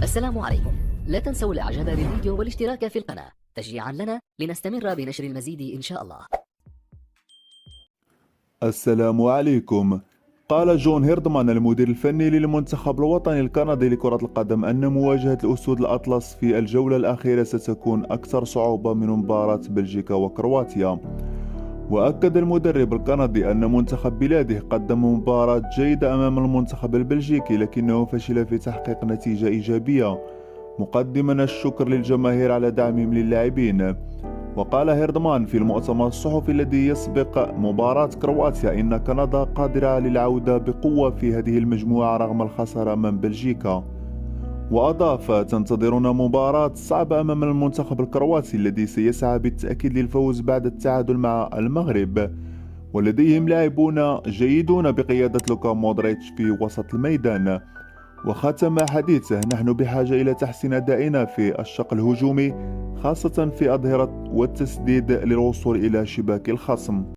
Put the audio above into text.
السلام عليكم. لا تنسوا الاعجاب بالفيديو والاشتراك في القناة تشجيعا لنا لنستمر بنشر المزيد إن شاء الله. السلام عليكم. قال جون هيردمان المدير الفني للمنتخب الوطني الكندي لكرة القدم أن مواجهة الأسود الأطلس في الجولة الأخيرة ستكون أكثر صعوبة من مباراة بلجيكا وكرواتيا. وأكد المدرب الكندي أن منتخب بلاده قدم مباراة جيدة أمام المنتخب البلجيكي، لكنه فشل في تحقيق نتيجة إيجابية، مقدما الشكر للجماهير على دعمهم للاعبين. وقال هيردمان في المؤتمر الصحفي الذي يسبق مباراة كرواتيا إن كندا قادرة للعودة بقوة في هذه المجموعة رغم الخسارة أمام بلجيكا. وأضاف: تنتظرنا مباراة صعبة أمام المنتخب الكرواتي الذي سيسعى بالتأكيد للفوز بعد التعادل مع المغرب، ولديهم لاعبون جيدون بقيادة لوكا مودريتش في وسط الميدان. وختم حديثه: نحن بحاجة إلى تحسين أدائنا في الشق الهجومي، خاصة في أظهرة والتسديد للوصول إلى شباك الخصم.